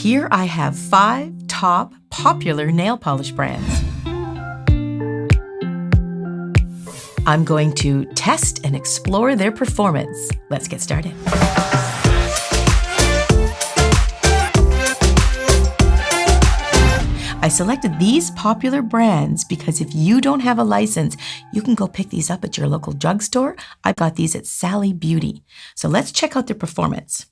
Here I have 5 top popular nail polish brands. I'm going to test and explore their performance. Let's get started. I selected these popular brands because if you don't have a license, you can go pick these up at your local drugstore. I got these at Sally Beauty. So let's check out their performance.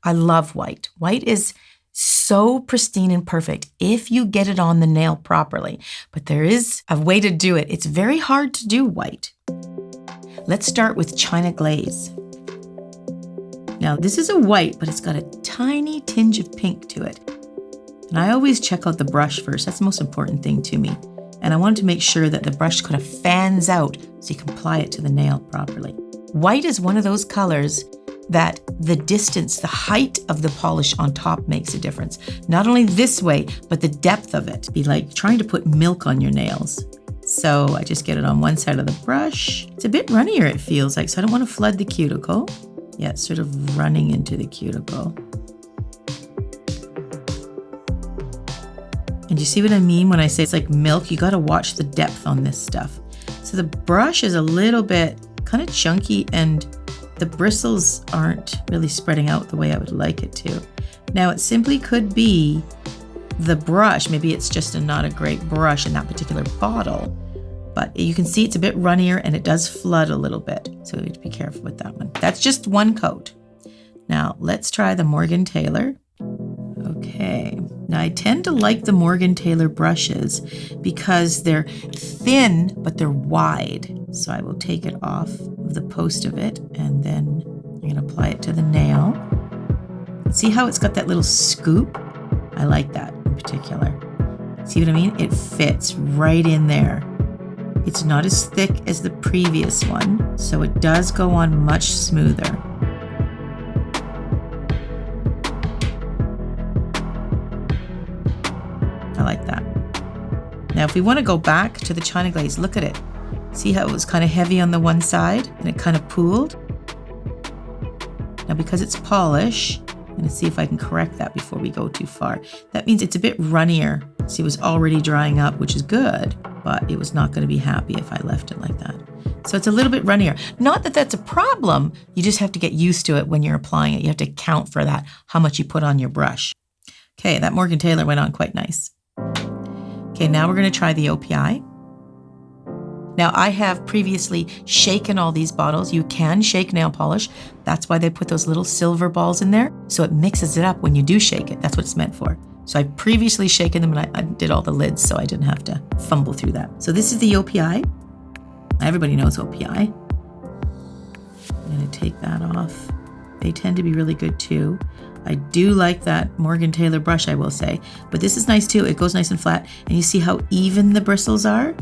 I love white. White is so pristine and perfect if you get it on the nail properly, but there is a way to do it. It's very hard to do white. Let's start with China Glaze. Now this is a white, but it's got a tiny tinge of pink to it. And I always check out the brush first. That's the most important thing to me. And I wanted to make sure that the brush kind of fans out so you can apply it to the nail properly. White is one of those colors that the distance, the height of the polish on top makes a difference. Not only this way, but the depth of it. It'd be like trying to put milk on your nails. So I just get it on one side of the brush. It's a bit runnier, it feels like, so I don't want to flood the cuticle. Yeah, it's sort of running into the cuticle. And you see what I mean when I say it's like milk? You got to watch the depth on this stuff. So the brush is a little bit kind of chunky and the bristles aren't really spreading out the way I would like it to. Now it simply could be the brush. Maybe it's just not a great brush in that particular bottle, but you can see it's a bit runnier and it does flood a little bit. So we have to be careful with that one. That's just one coat. Now let's try the Morgan Taylor. Okay, now I tend to like the Morgan Taylor brushes because they're thin, but they're wide. So I will take it off of the post of it and then I'm gonna apply it to the nail. See how it's got that little scoop? I like that in particular. See what I mean? It fits right in there. It's not as thick as the previous one, so it does go on much smoother. I like that. Now, if we want to go back to the China Glaze, look at it. See how it was kind of heavy on the one side and it kind of pooled? Now, because it's polish, I'm going to see if I can correct that before we go too far. That means it's a bit runnier. See, it was already drying up, which is good, but it was not going to be happy if I left it like that. So it's a little bit runnier. Not that that's a problem. You just have to get used to it when you're applying it. You have to account for that, how much you put on your brush. Okay, that Morgan Taylor went on quite nice. Okay, now we're going to try the OPI. Now I have previously shaken all these bottles. You can shake nail polish. That's why they put those little silver balls in there. So it mixes it up when you do shake it. That's what it's meant for. So I previously shaken them and I did all the lids so I didn't have to fumble through that. So this is the OPI. Everybody knows OPI. I'm going to take that off. They tend to be really good too. I do like that Morgan Taylor brush, I will say, but this is nice too. It goes nice and flat and you see how even the bristles are?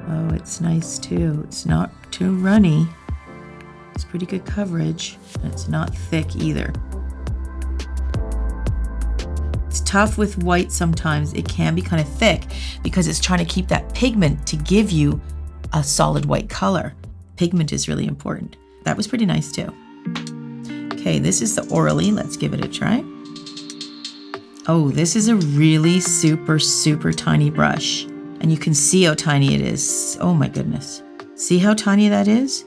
Oh, it's nice too. It's not too runny. It's pretty good coverage. It's not thick either. It's tough with white sometimes. It can be kind of thick because it's trying to keep that pigment to give you a solid white color. Pigment is really important. That was pretty nice too. Okay, this is the Orly. Let's give it a try. Oh, this is a really super, super tiny brush. And you can see how tiny it is. Oh my goodness. See how tiny that is?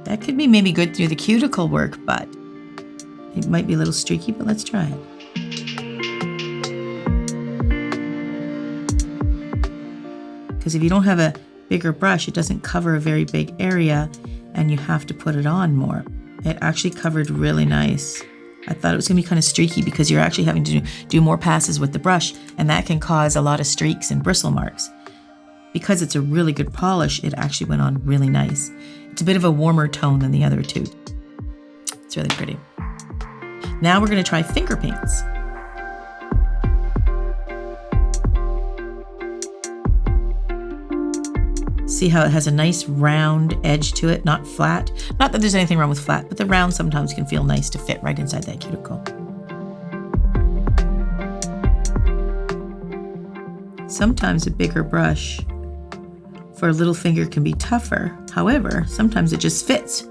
That could be maybe good through the cuticle work, but it might be a little streaky, but let's try it. Because if you don't have a bigger brush, it doesn't cover a very big area and you have to put it on more. It actually covered really nice. I thought it was gonna be kind of streaky because you're actually having to do more passes with the brush and that can cause a lot of streaks and bristle marks. Because it's a really good polish, it actually went on really nice. It's a bit of a warmer tone than the other two. It's really pretty. Now we're gonna try finger paints. See how it has a nice round edge to it, not flat. Not that there's anything wrong with flat, but the round sometimes can feel nice to fit right inside that cuticle. Sometimes a bigger brush for a little finger can be tougher. However, sometimes it just fits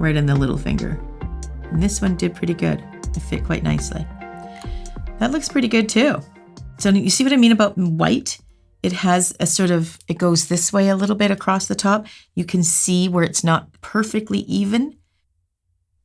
right in the little finger. And this one did pretty good. It fit quite nicely. That looks pretty good too. So you see what I mean about white? It has a sort of, it goes this way a little bit across the top. You can see where it's not perfectly even,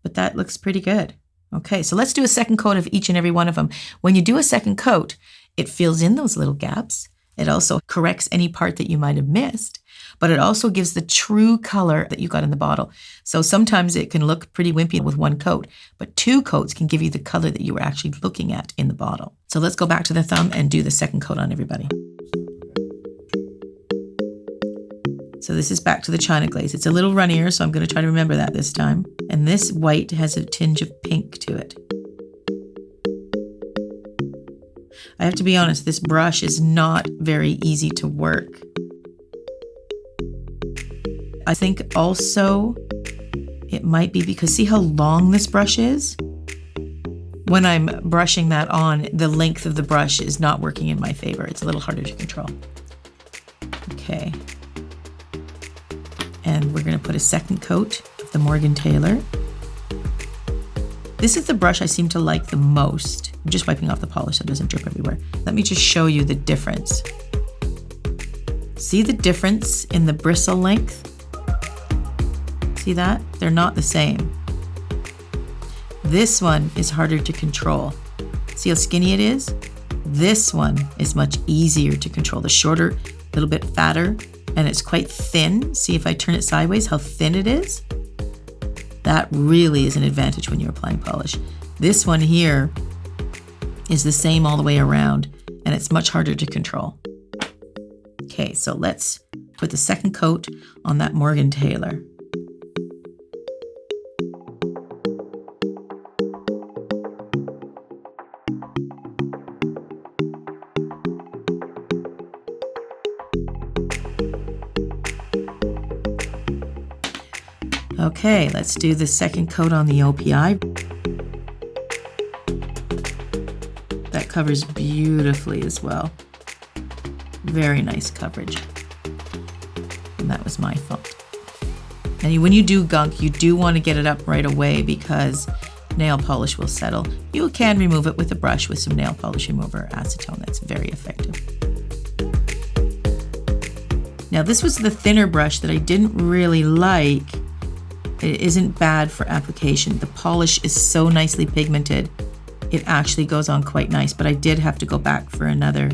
but that looks pretty good. Okay, so let's do a second coat of each and every one of them. When you do a second coat, it fills in those little gaps. It also corrects any part that you might have missed, but it also gives the true color that you got in the bottle. So sometimes it can look pretty wimpy with one coat, but 2 coats can give you the color that you were actually looking at in the bottle. So let's go back to the thumb and do the second coat on everybody. So this is back to the China Glaze. It's a little runnier, so I'm going to try to remember that this time. And this white has a tinge of pink to it. I have to be honest, this brush is not very easy to work. I think also it might be because see how long this brush is? When I'm brushing that on, the length of the brush is not working in my favor. It's a little harder to control. Okay. And we're going to put a second coat of the Morgan Taylor. This is the brush I seem to like the most. I'm just wiping off the polish so it doesn't drip everywhere. Let me just show you the difference. See the difference in the bristle length? See that? They're not the same. This one is harder to control. See how skinny it is? This one is much easier to control. The shorter, a little bit fatter, and it's quite thin. See if I turn it sideways, how thin it is? That really is an advantage when you're applying polish. This one here is the same all the way around, and it's much harder to control. Okay, so let's put the second coat on that Morgan Taylor. Okay, let's do the second coat on the OPI. That covers beautifully as well. Very nice coverage. And that was my fault. And when you do gunk, you do want to get it up right away because nail polish will settle. You can remove it with a brush with some nail polish remover acetone. That's very effective. Now this was the thinner brush that I didn't really like. It isn't bad for application. The polish is so nicely pigmented, it actually goes on quite nice, but I did have to go back for another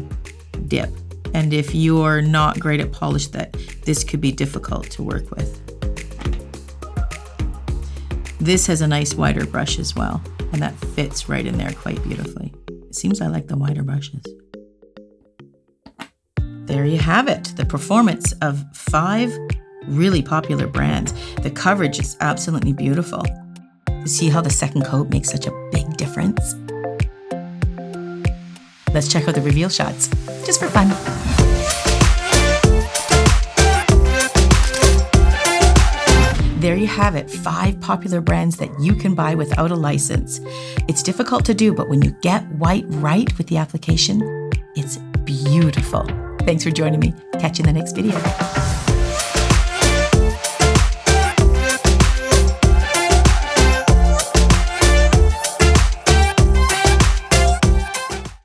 dip. And if you're not great at polish, this could be difficult to work with. This has a nice wider brush as well, and that fits right in there quite beautifully. It seems I like the wider brushes. There you have it, the performance of 5 really popular brands. The coverage is absolutely beautiful. See how the second coat makes such a big difference? Let's check out the reveal shots, just for fun. There you have it, 5 popular brands that you can buy without a license. It's difficult to do, but when you get white right with the application, it's beautiful. Thanks for joining me. Catch you in the next video.